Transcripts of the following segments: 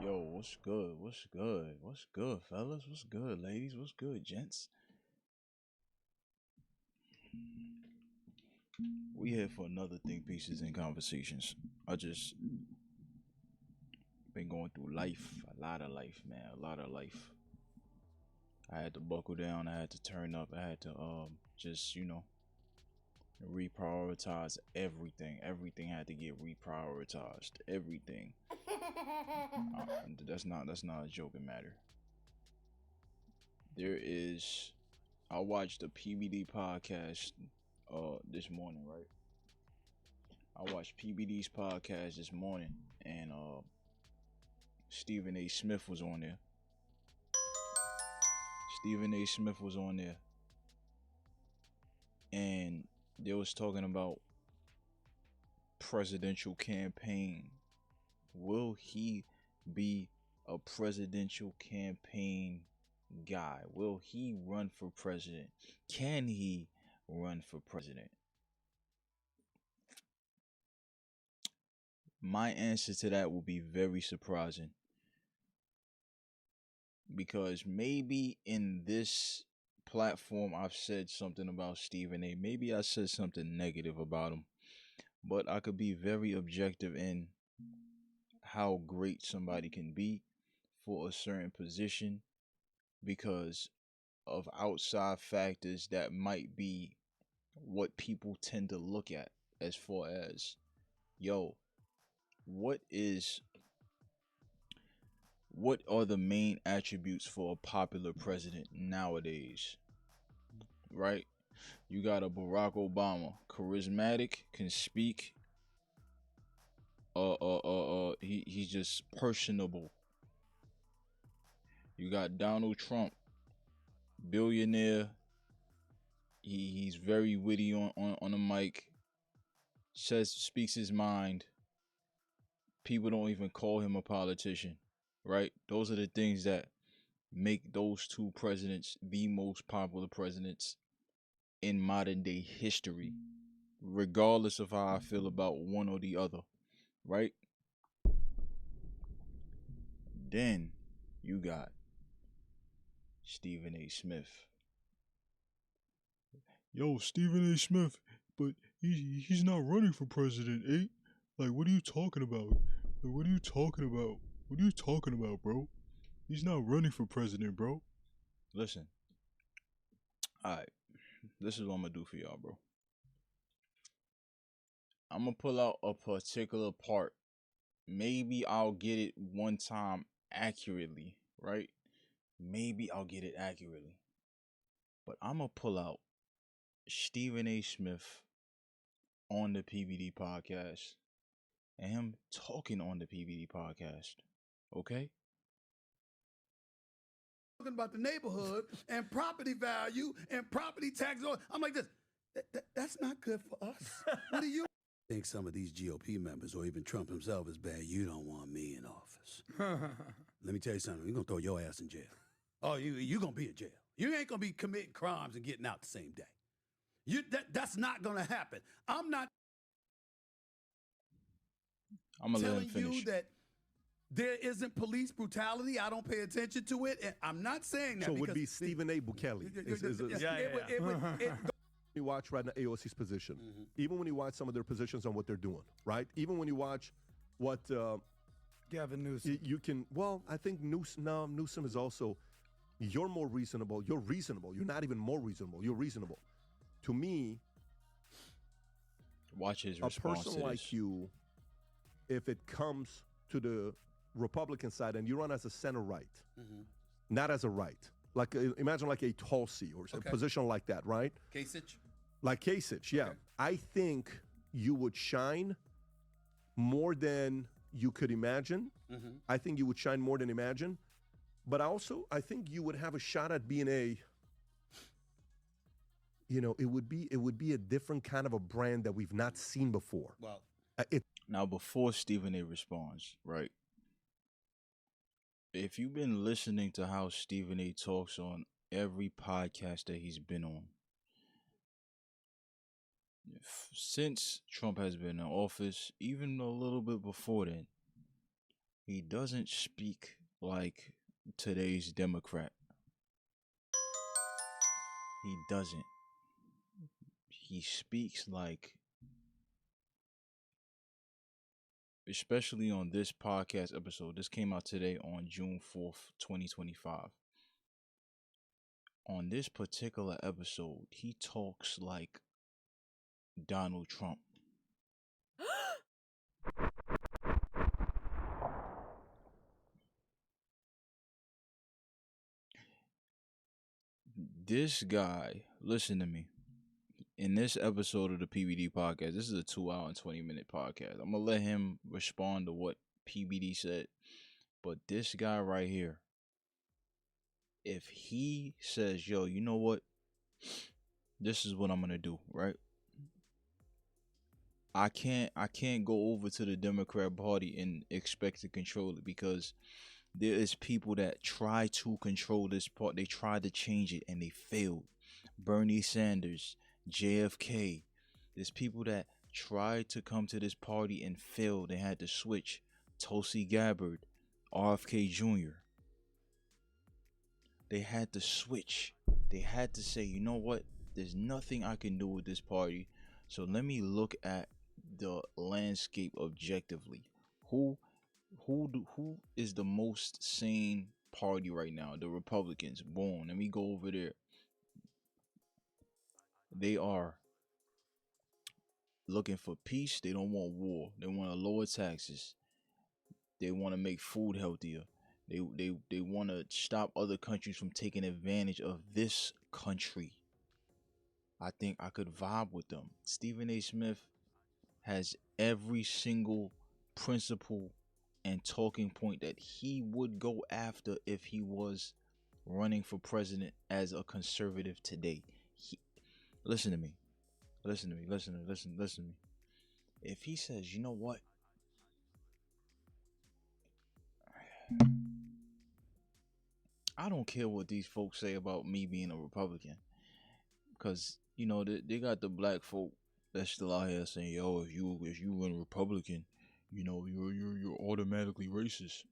Yo, what's good? What's good? What's good, fellas? What's good, ladies? What's good, gents? We here for another Think Pieces and Conversations. I just been going through life, a lot of life, man, a lot of life. I had to buckle down. I had to turn up. I had to just reprioritize everything. Everything had to get reprioritized. Everything. That's not a joking matter. There is. I watched the PBD podcast this morning, right? I watched PBD's podcast this morning, and Stephen A. Smith was on there. Stephen A. Smith was on there, and they was talking about presidential campaign. Will he be a presidential campaign guy? Will he run for president? Can he run for president? My answer to that will be very surprising, because maybe in this platform I've said something about Stephen A. Maybe I said something negative about him, but I could be very objective in how great somebody can be for a certain position because of outside factors that might be what people tend to look at, as far as, yo, what are the main attributes for a popular president nowadays, right? You got a Barack Obama, charismatic, can speak, he's just personable. You got Donald Trump, billionaire, he's very witty on the mic, speaks his mind. People don't even call him a politician, right? Those are the things that make those two presidents the most popular presidents in modern day history, regardless of how I feel about one or the other, right? Then you got Stephen A. Smith. Yo, Stephen A. Smith, but he's not running for president, eh? Like, what are you talking about? Like, what are you talking about? What are you talking about, bro? He's not running for president, bro. Listen. Alright. This is what I'm gonna do for y'all, bro. I'm gonna pull out a particular part. Maybe I'll get it one time accurately, right? Maybe I'll get it accurately. But I'm gonna pull out Stephen A. Smith on the PBD podcast and him talking on the PBD podcast. Okay? Talking about the neighborhood and property value and property taxes. I'm like this. That's not good for us. What do you think? Some of these GOP members, or even Trump himself, is bad. You don't want me in office. Let me tell you something. We're gonna throw your ass in jail. Oh, you gonna be in jail. You ain't gonna be committing crimes and getting out the same day. That's not gonna happen. I'm gonna let him finish. You that there isn't police brutality. I don't pay attention to it, and I'm not saying that. So it would be Stephen A. Bukele. You watch right now AOC's position, even when you watch some of their positions on what they're doing, right? Even when you watch what Gavin Newsom, you can. Well, I think Newsom is also. You're more reasonable. You're reasonable. You're not even more reasonable. You're reasonable. To me, watch his response. A person like you, if it comes to the Republican side and you run as a center right, not as a right, like imagine like a Tulsi or a position like that, right? Kasich? Like Kasich, yeah. Okay. I think you would shine more than you could imagine. I think you would shine more than imagine. But I think you would have a shot at being it would be a different kind of a brand that we've not seen before. Well, now before Stephen A. responds, right? If you've been listening to how Stephen A. talks on every podcast that he's been on, since Trump has been in office, even a little bit before then, He doesn't speak like today's Democrat. He doesn't. He speaks like, especially on this podcast episode, this came out today on June 4th, 2025. On this particular episode, he talks like Donald Trump. This guy, listen to me. In this episode of the PBD Podcast, this is a 2 hour and 20-minute podcast. I'm going to let him respond to what PBD said. But this guy right here, if he says, yo, you know what? This is what I'm going to do, right? I can't go over to the Democrat Party and expect to control it, because there is people that try to control this part. They tried to change it and they failed. Bernie Sanders, JFK. There's people that tried to come to this party and failed. They had to switch. Tulsi Gabbard, RFK Jr. They had to switch. They had to say, you know what? There's nothing I can do with this party. So let me look at the landscape objectively. Who is the most sane party right now? The Republicans. Boom. Let me go over there. They are looking for peace. They don't want war. They want to lower taxes. They want to make food healthier. They want to stop other countries from taking advantage of this country. I think I could vibe with them. Stephen A. Smith has every single principle and talking point that he would go after if he was running for president as a conservative today. Listen to me. Listen to me. Listen to me. If he says, you know what? I don't care what these folks say about me being a Republican. Because, you know, they got the black folk that's still out here saying, yo, if you run Republican, you know, you're automatically racist.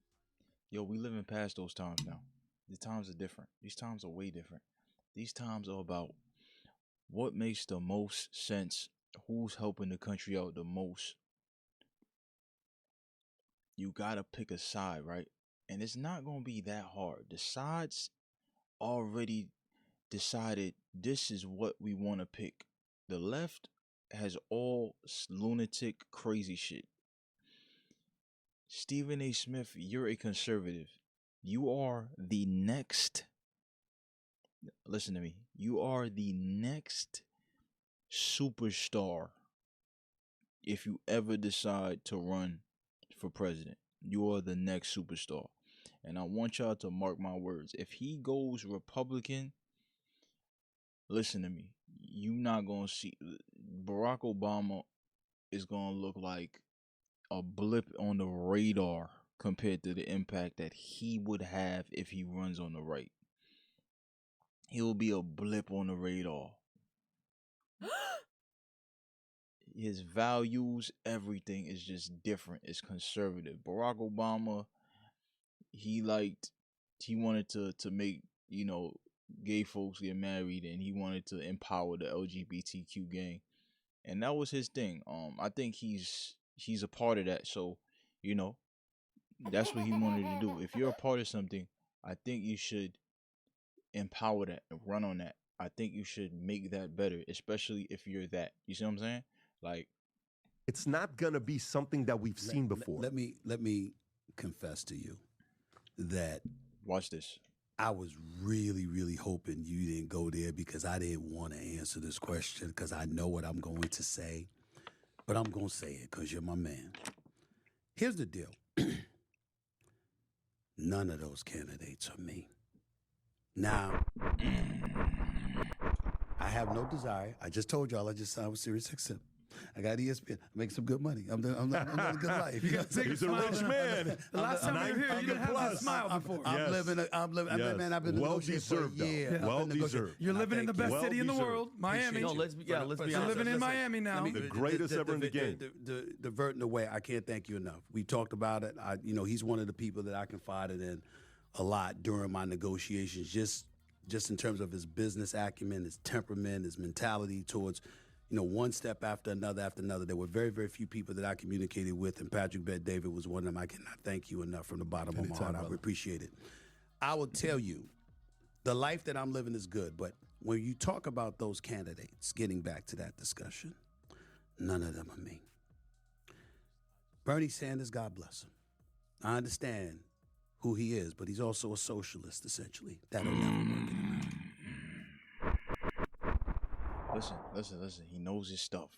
Yo, we living past those times now. The times are different. These times are way different. These times are about what makes the most sense, who's helping the country out the most. You gotta pick a side, right? And it's not gonna be that hard. The sides already decided this is what we want to pick. The left has all lunatic, crazy shit. Stephen A. Smith, you're a conservative. You are the next. Listen to me. You are the next superstar if you ever decide to run for president. You are the next superstar. And I want y'all to mark my words. If he goes Republican, listen to me. You're not going to see. Barack Obama is going to look like a blip on the radar compared to the impact that he would have if he runs on the right. He'll be a blip on the radar. His values, everything is just different. It's conservative. Barack Obama, he wanted to make, you know, gay folks get married, and he wanted to empower the LGBTQ gang. And that was his thing. I think he's a part of that. So, you know, that's what he wanted to do. If you're a part of something, I think you should empower that and run on that. I think you should make that better, especially if you're that. You see what I'm saying? Like, it's not gonna be something that we've seen before. Let me confess to you that watch this. I was really, really hoping you didn't go there, because I didn't want to answer this question, because I know what I'm going to say. But I'm going to say it because you're my man. Here's the deal. None of those candidates are me. Now, I have no desire. I just told y'all I just signed with Sirius XM. I got ESPN. I make some good money. I'm doing a good life. You got to take He's a rich man. The last time you were here, you didn't have that plus. smile before. I'm living. Yes. Man, I've been well negotiating for a deserved, year. though. Well deserved. You're living in the best Well city in the deserved. world, Miami. No, let's be honest. You're living in Miami now. The greatest ever in the game. Diverting away, I can't thank you enough. We talked about it. He's one of the people that I confided in a lot during my negotiations, just in terms of his business acumen, his temperament, his mentality towards, one step after another. There were very, very few people that I communicated with, and Patrick Bet-David was one of them. I cannot thank you enough from the bottom of my heart. I appreciate it. I will tell you, the life that I'm living is good, but when you talk about those candidates, getting back to that discussion, none of them are me. Bernie Sanders, God bless him. I understand who he is, but he's also a socialist, essentially. That'll never work in America. Listen. He knows his stuff.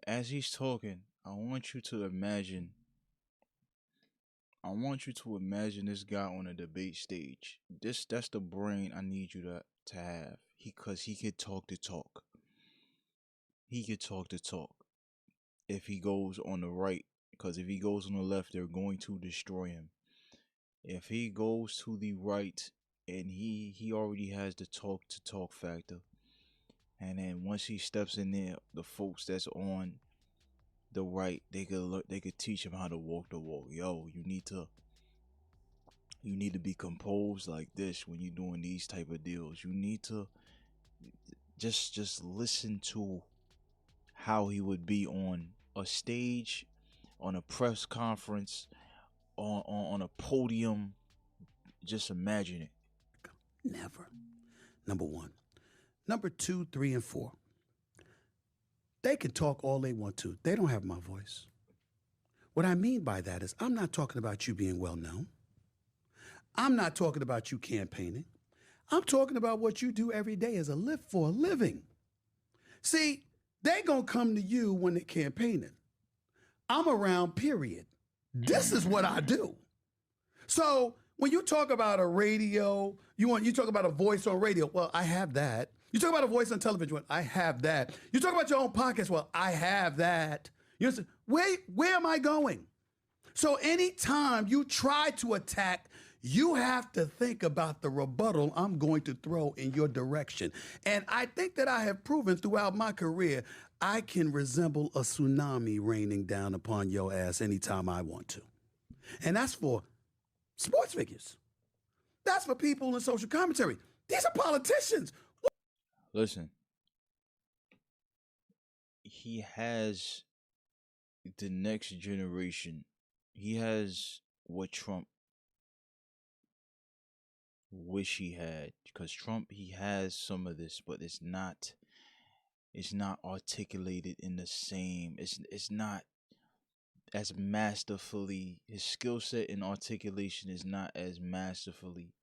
As he's talking, I want you to imagine this guy on a debate stage. That's the brain I need you to have. Because he could talk the talk. He could talk the talk. If he goes on the right, because if he goes on the left, they're going to destroy him. If he goes to the right, and he already has the talk to talk factor, and then once he steps in there, the folks that's on the right, they could teach him how to walk the walk. Yo, you need to be composed like this when you're doing these type of deals. You need to just listen to how he would be on a stage, on a press conference, on a podium. Just imagine it. Never. Number one. Number 2, 3, and 4. They can talk all they want to. They don't have my voice. What I mean by that is I'm not talking about you being well known. I'm not talking about you campaigning. I'm talking about what you do every day as for a living. See, they gonna come to you when they're campaigning. I'm around, period. This is what I do. So when you talk about a radio, you talk about a voice on radio. Well, I have that. You talk about a voice on television. Well, I have that. You talk about your own podcast. Well, I have that. You know, where am I going? So anytime you try to attack, you have to think about the rebuttal I'm going to throw in your direction. And I think that I have proven throughout my career, I can resemble a tsunami raining down upon your ass anytime I want to. And that's for sports figures. That's for people in social commentary. These are politicians. Listen, he has the next generation. He has what Trump wish he had, because Trump, he has some of this, but it's not articulated in the same. It's not as masterfully. His skill set and articulation is not as masterfully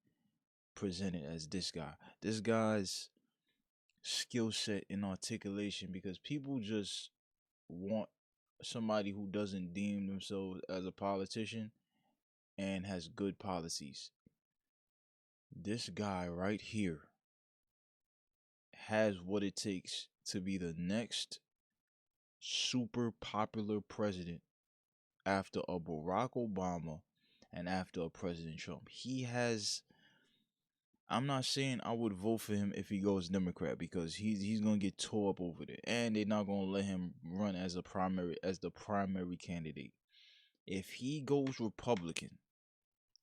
presented as this guy. This guy's skill set and articulation, because people just want somebody who doesn't deem themselves as a politician and has good policies. This guy right here has what it takes to be the next super popular president after a Barack Obama and after a President Trump. He has. I'm not saying I would vote for him if he goes Democrat, because he's gonna get tore up over there, and they're not gonna let him run as the primary candidate. If he goes Republican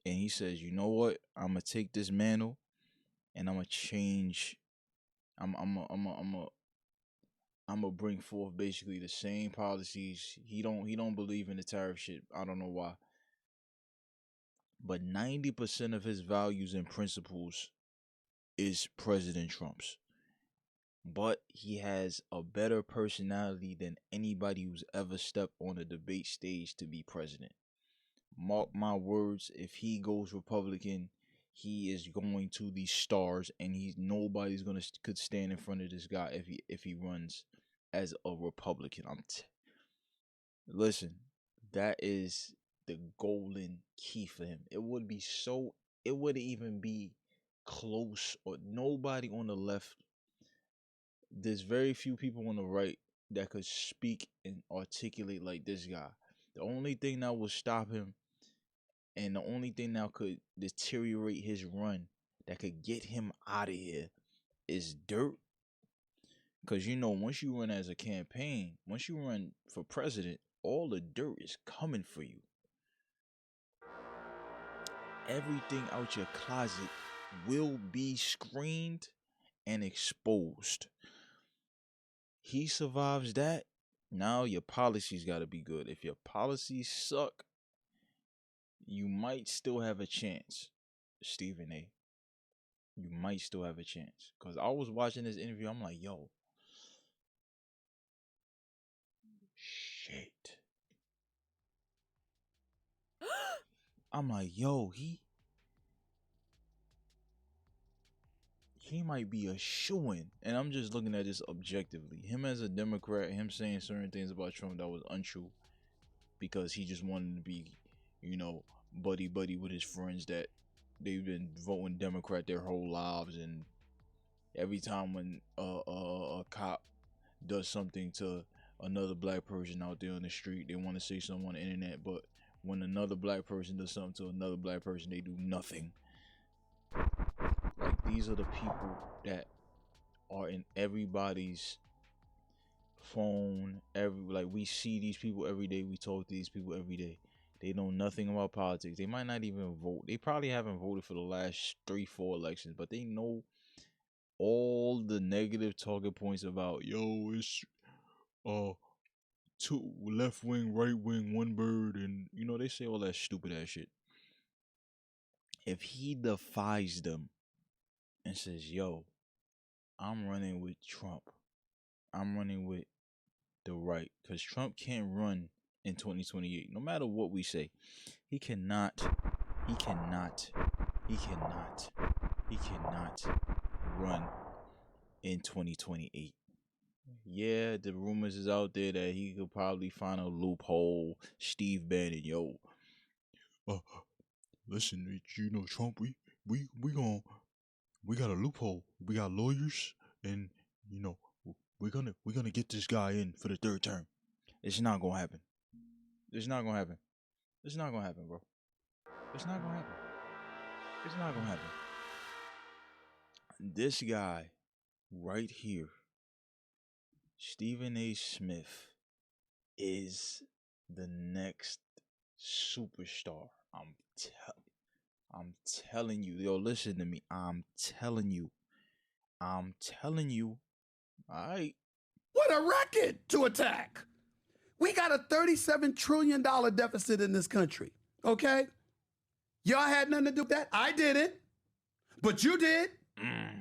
and he says, you know what, I'm gonna take this mantle and I'm gonna change. I'm gonna bring forth basically the same policies. He don't believe in the tariff shit. I don't know why. But 90% of his values and principles is President Trump's. But he has a better personality than anybody who's ever stepped on a debate stage to be president. Mark my words, if he goes Republican, he is going to the stars, and nobody's could stand in front of this guy if he runs as a Republican. Listen, that is the golden key for him. It wouldn't even be close, or nobody on the left. There's very few people on the right that could speak and articulate like this guy. The only thing that will stop him and the only thing that could deteriorate his run that could get him out of here is dirt. Because, once you run as a campaign, once you run for president, all the dirt is coming for you. Everything out your closet will be screened and exposed. He survives that. Now your policies got to be good. If your policies suck, you might still have a chance, Stephen A. You might still have a chance. Because I was watching this interview. I'm like, yo. Shit. I'm like, yo, he might be a shoo-in. And I'm just looking at this objectively. Him as a Democrat, him saying certain things about Trump that was untrue because he just wanted to be, buddy with his friends that they've been voting Democrat their whole lives. And every time when a cop does something to another black person out there on the street, they want to say something on the internet, but when another black person does something to another black person, they do nothing. Like, these are the people that are in everybody's phone. We see these people every day. We talk to these people every day. They know nothing about politics. They might not even vote. They probably haven't voted for the last 3-4 elections, but they know all the negative talking points about, it's two left wing, right wing, one bird, and they say all that stupid ass shit. If he defies them and says, yo, I'm running with Trump, I'm running with the right, because Trump can't run in 2028, no matter what we say. He cannot run in 2028. Yeah, the rumors is out there that he could probably find a loophole. Steve Bannon, yo, listen, Trump, we got a loophole. We got lawyers, and we're gonna get this guy in for the third term. It's not gonna happen. It's not gonna happen. It's not gonna happen, bro. It's not gonna happen. It's not gonna happen. This guy right here, Stephen A. Smith, is the next superstar. I'm telling you. Yo, listen to me. I'm telling you. All right. What a racket to attack. We got a $37 trillion deficit in this country, okay? Y'all had nothing to do with that. I didn't, but you did.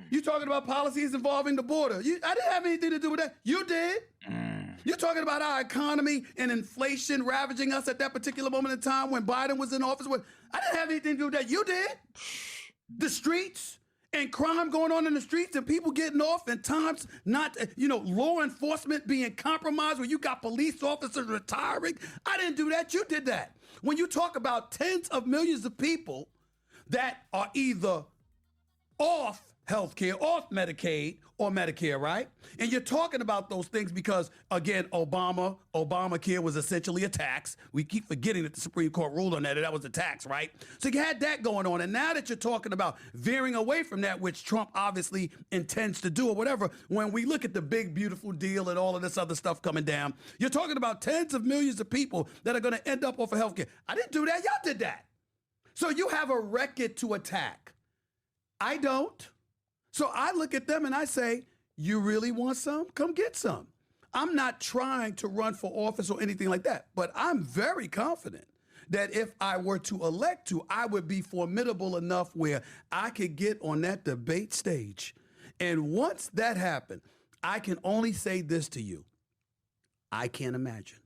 You talking about policies involving the border. I didn't have anything to do with that. You did. You're talking about our economy and inflation ravaging us at that particular moment in time when Biden was in office. I didn't have anything to do with that. You did. The streets and crime going on in the streets and people getting off and times not, law enforcement being compromised where you got police officers retiring. I didn't do that. You did that. When you talk about tens of millions of people that are either off healthcare, off Medicaid or Medicare, right? And you're talking about those things because, again, Obamacare was essentially a tax. We keep forgetting that the Supreme Court ruled on that, and that was a tax, right? So you had that going on. And now that you're talking about veering away from that, which Trump obviously intends to do or whatever, when we look at the big, beautiful deal and all of this other stuff coming down, you're talking about tens of millions of people that are going to end up off of healthcare. I didn't do that. Y'all did that. So you have a record to attack. I don't. So I look at them and I say, you really want some? Come get some. I'm not trying to run for office or anything like that, but I'm very confident that if I were to elect to, I would be formidable enough where I could get on that debate stage. And once that happened, I can only say this to you. I can't imagine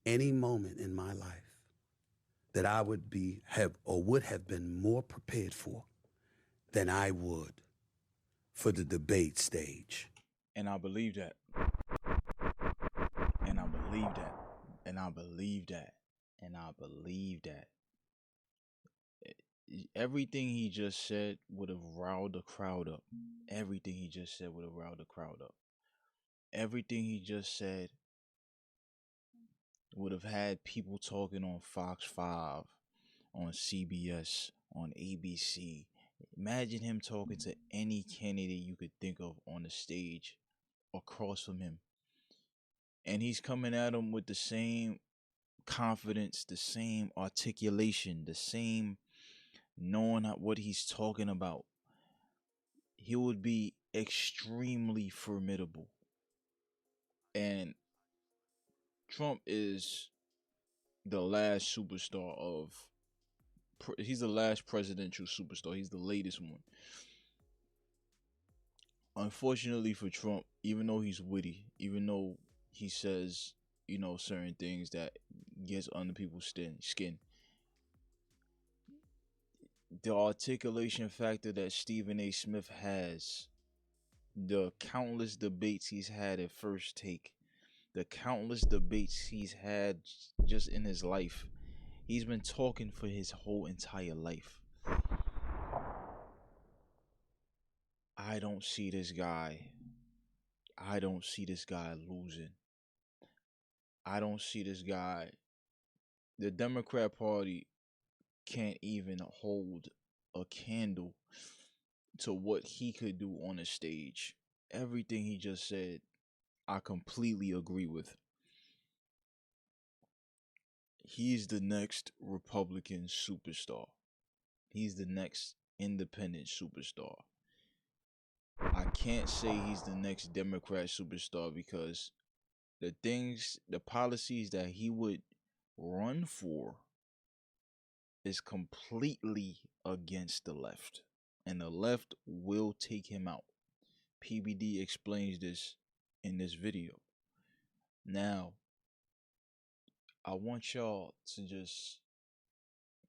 any moment in my life that I would have been more prepared for than I would for the debate stage. And I believe that. And I believe that. And I believe that. And I believe that. Everything he just said would have riled the crowd up. Everything he just said would have riled the crowd up. everything he just said would have had people talking on Fox 5, on CBS, on ABC. Imagine him talking to any candidate you could think of on the stage across from him. And he's coming at him with the same confidence, the same articulation, the same knowing what he's talking about. He would be extremely formidable. And Trump is the last superstar he's the last presidential superstar. He's the latest one. Unfortunately for Trump, even though he's witty, even though he says, certain things that gets under people's skin, the articulation factor that Stephen A. Smith has, the countless debates he's had at First Take, the countless debates he's had just in his life, he's been talking for his whole entire life. I don't see this guy losing. I don't see this guy. The Democrat Party can't even hold a candle to what he could do on a stage. Everything he just said, I completely agree with. He's the next Republican superstar. He's the next independent superstar. I can't say he's the next Democrat superstar because the policies that he would run for is completely against the left. And the left will take him out. PBD explains this in this video. Now, I want y'all to just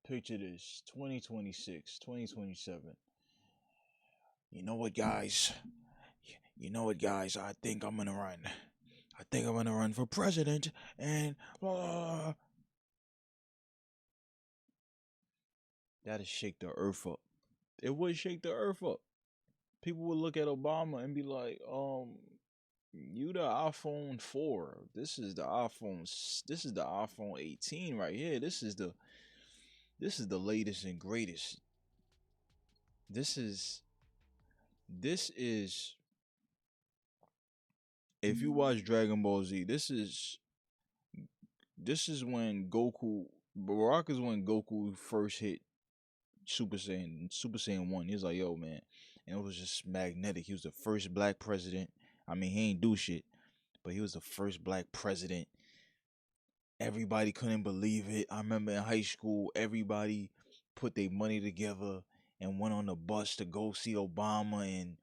picture this. 2026, 2027. You know what, guys? I think I'm gonna run. I think I'm gonna run for president and that'll shake the earth up. It would shake the earth up. People would look at Obama and be like, you the iPhone 4. This is the iPhone 18 right here. This is the latest and greatest. This is if you watch Dragon Ball Z, this is when Barack is when Goku first hit Super Saiyan 1. He was like, yo, man. And it was just magnetic. He was the first black president. I mean, he ain't do shit, but he was the first black president. Everybody couldn't believe it. I remember in high school, everybody put their money together and went on the bus to go see Obama and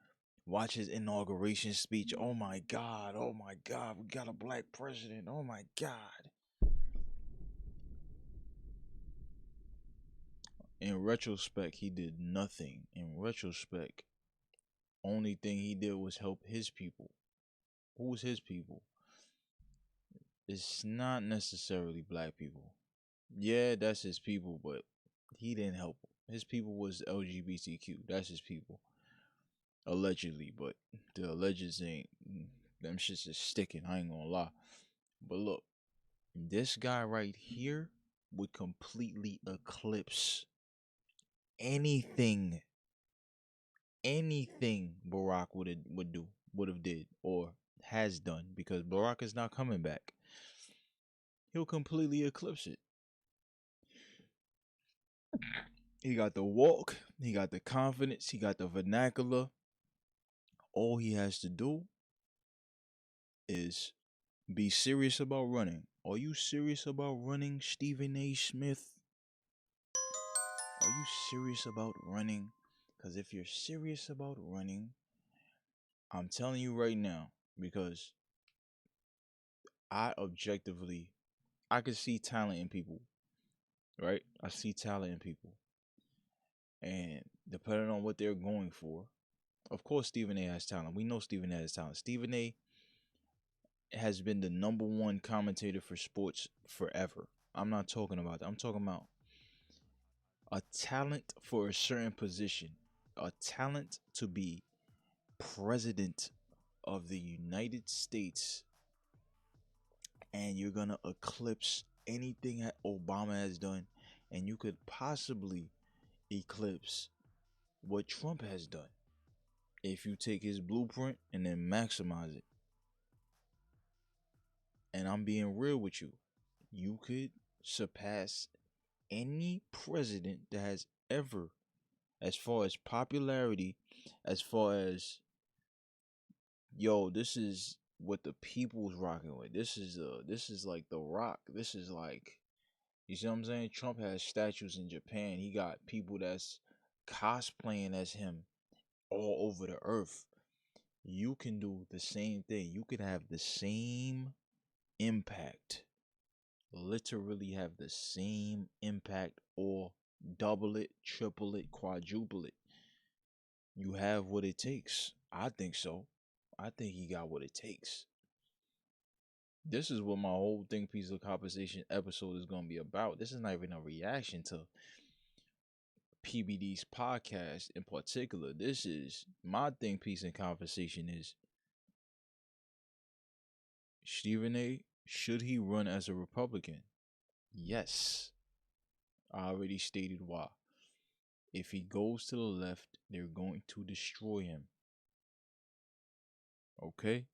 watch his inauguration speech. Oh my God, we got a black president. Oh my God. In retrospect, he did nothing. In retrospect, only thing he did was help his people. Who's his people? It's not necessarily black people. Yeah, that's his people, but he didn't help them. His people was LGBTQ. That's his people. Allegedly, but the alleges ain't, them shits is sticking. I ain't gonna lie. But look, this guy right here would completely eclipse anything Barack would have did, or has done, because Barack is not coming back. He'll completely eclipse it. He got the walk, he got the confidence, he got the vernacular. All he has to do is be serious about running. Are you serious about running, Stephen A. Smith? Are you serious about running? Because if you're serious about running, I'm telling you right now, because I can see talent in people, right? I see talent in people. And depending on what they're going for, of course, Stephen A. has talent. We know Stephen A. has talent. Stephen A. has been the #1 commentator for sports forever. I'm not talking about that. I'm talking about a talent for a certain position, a talent to be president of the United States, and you're gonna eclipse anything that Obama has done, and you could possibly eclipse what Trump has done if you take his blueprint and then maximize it. And I'm being real with you. You could surpass any president that has ever, as far as popularity, as far as, yo, this is what the people's rocking with. This is like The Rock. This is like, you see what I'm saying? Trump has statues in Japan. He got people that's cosplaying as him all over the earth. You can do the same thing. You could have the same impact. Literally have the same impact, or double it, triple it, quadruple it. You have what it takes. I think so. I think he got what it takes. This is what my whole think piece of conversation episode is going to be about. This is not even a reaction to PBD's podcast in particular. This is my think piece in conversation is, Stephen A., should he run as a Republican? Yes. I already stated why. If he goes to the left, they're going to destroy him. Okay?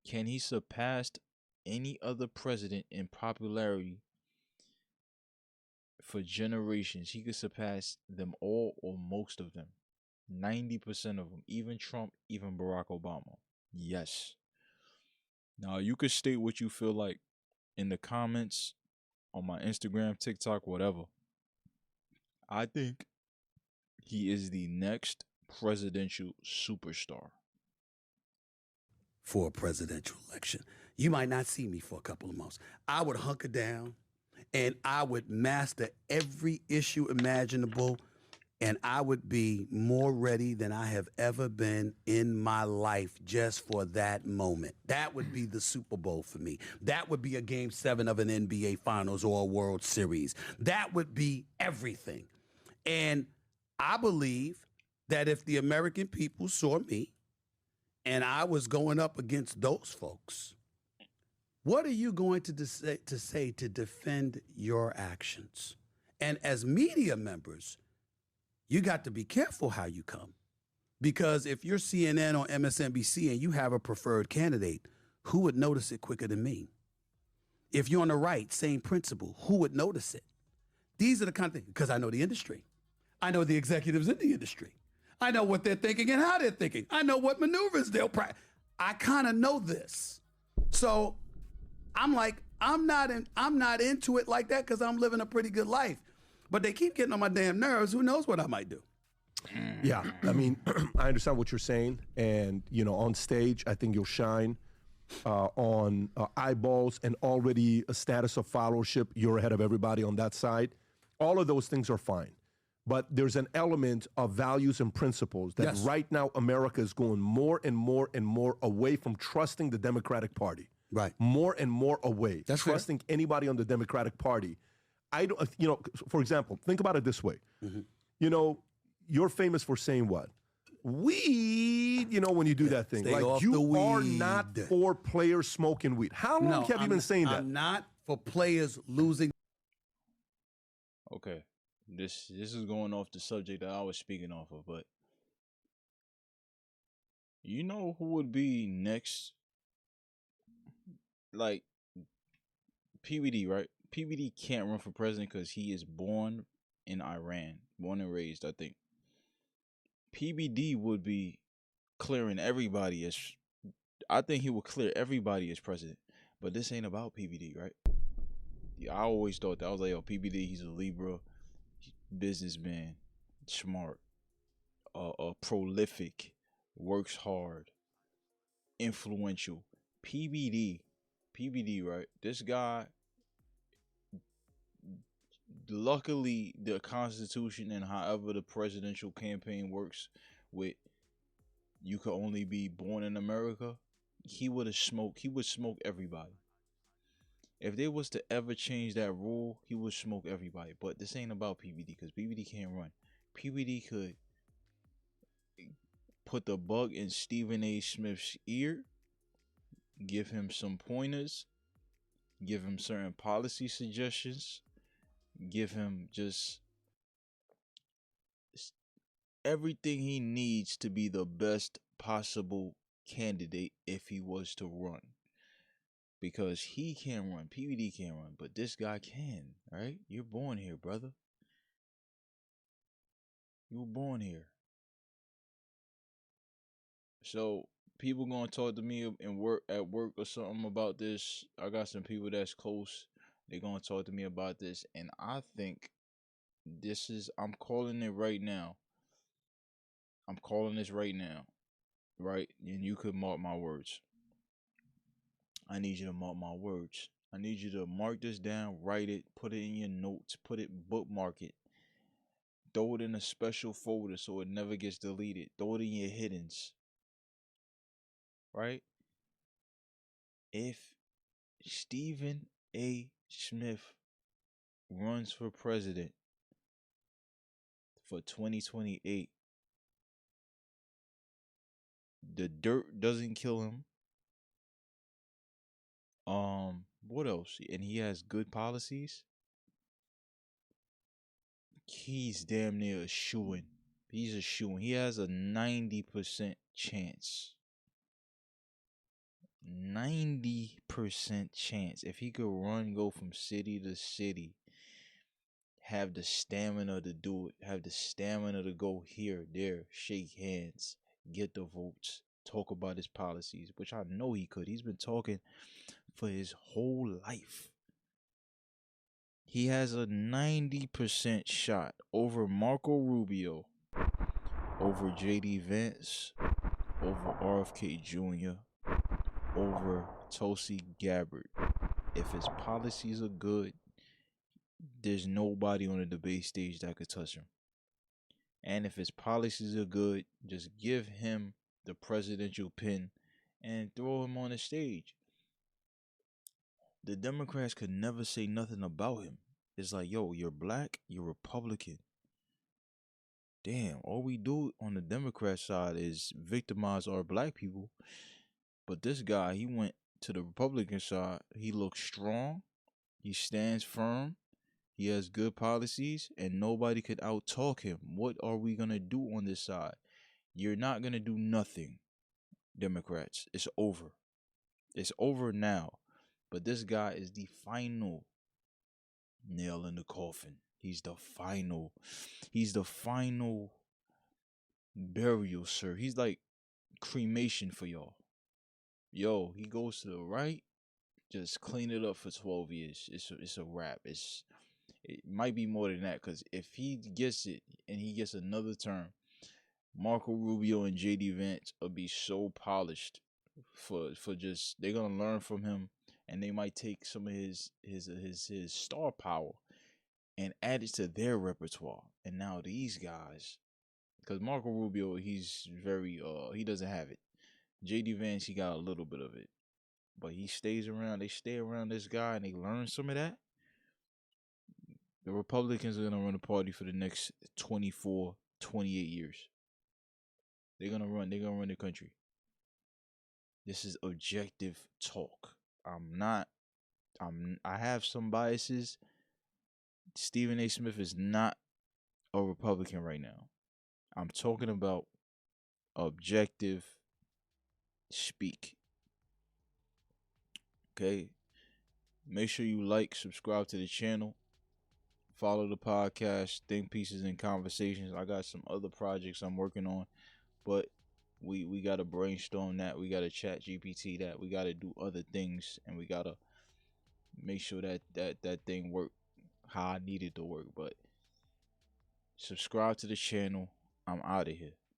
Can he surpass any other president in popularity for generations? He could surpass them all or most of them. 90% of them. Even Trump, even Barack Obama. Yes. Now, you could state what you feel like in the comments on my Instagram, TikTok, whatever. I think he is the next presidential superstar. For a presidential election, you might not see me for a couple of months. I would hunker down and I would master every issue imaginable, and I would be more ready than I have ever been in my life just for that moment. That would be the Super Bowl for me. That would be a Game 7 of an NBA Finals or a World Series. That would be everything. And I believe that if the American people saw me and I was going up against those folks, what are you going to say to defend your actions? And as media members, you got to be careful how you come. Because if you're CNN or MSNBC and you have a preferred candidate, who would notice it quicker than me? If you're on the right, same principle, who would notice it? These are the kind of things, because I know the industry. I know the executives in the industry. I know what they're thinking and how they're thinking. I know what maneuvers they'll practice. I kind of know this. So I'm like, I'm not into it like that because I'm living a pretty good life. But they keep getting on my damn nerves. Who knows what I might do? Yeah, I mean, I understand what you're saying. And, you know, on stage, I think you'll shine. On eyeballs and already a status of followership, you're ahead of everybody on that side. All of those things are fine. But there's an element of values and principles that right now America is going more and more and more away from trusting the Democratic Party. Right. More and more away. That's trusting anybody on the Democratic Party. I don't, you know, for example, think about it this way. Mm-hmm. You know, you're famous for saying what? Weed, you know, when you do that thing. Like, you are not for players smoking weed. How long have you been saying that? I'm not for players losing. Okay. This is going off the subject that I was speaking off of, but you know who would be next? Like, PBD, right? PBD can't run for president because he is born in Iran, born and raised, I think. PBD would be clearing everybody as, I think he would clear everybody as president, but this ain't about PBD, right? Yeah, I always thought that. I was like, yo, PBD, he's a Libra, businessman, smart, prolific, works hard, influential. PBD, right? This guy, luckily, the Constitution and however the presidential campaign works with, you could only be born in America. He would smoke everybody. If they was to ever change that rule, he would smoke everybody. But this ain't about PBD because PBD can't run. PBD could put the bug in Stephen A. Smith's ear, give him some pointers, give him certain policy suggestions, give him just everything he needs to be the best possible candidate if he was to run. Because he can't run, PBD can't run, but this guy can, right? You're born here, brother. You were born here. So people gonna talk to me and work at work or something about this. I got some people that's close. They're gonna talk to me about this, and I think I'm calling it right now. I'm calling this right now, right? And you could mark my words. I need you to mark my words. I need you to mark this down, write it, put it in your notes, bookmark it. Throw it in a special folder so it never gets deleted. Throw it in your hiddens. Right? If Stephen A. Smith runs for president for 2028, the dirt doesn't kill him. What else? And he has good policies. He's damn near a shoo-in. He's a shoo-in. He has a 90% chance. 90% chance. If he could run, go from city to city, have the stamina to do it, have the stamina to go here, there, shake hands, get the votes, talk about his policies, which I know he could. He's been talking for his whole life. He has a 90% shot over Marco Rubio, over JD Vance, over RFK Jr., over Tulsi Gabbard. If his policies are good, there's nobody on the debate stage that could touch him. And if his policies are good, just give him the presidential pin and throw him on the stage. The Democrats could never say nothing about him. It's like, yo, you're black, you're Republican. Damn, all we do on the Democrat side is victimize our black people. But this guy, he went to the Republican side. He looks strong. He stands firm. He has good policies, and nobody could out-talk him. What are we going to do on this side? You're not going to do nothing, Democrats. It's over. It's over now. But this guy is the final nail in the coffin. He's the final burial, sir. He's like cremation for y'all. Yo, he goes to the right, just clean it up for 12 years. It's a wrap. It might be more than that, because if he gets it and he gets another term, Marco Rubio and JD Vance will be so polished for just, they're gonna learn from him, and they might take some of his star power and add it to their repertoire. And now these guys, because Marco Rubio, he's very he doesn't have it. JD Vance, he got a little bit of it, but he stays around. They stay around this guy and they learn some of that. The Republicans are gonna run the party for the next 24, 28 years. They're gonna run the country. This is objective talk. I have some biases. Stephen A. Smith is not a Republican right now. I'm talking about objective speak. Okay? Make sure you like, subscribe to the channel, follow the podcast, Think Pieces and Conversations. I got some other projects I'm working on, but we got to brainstorm that. We got to chat GPT that. We got to do other things, and we got to make sure that thing work how I need it to work. But subscribe to the channel. I'm out of here.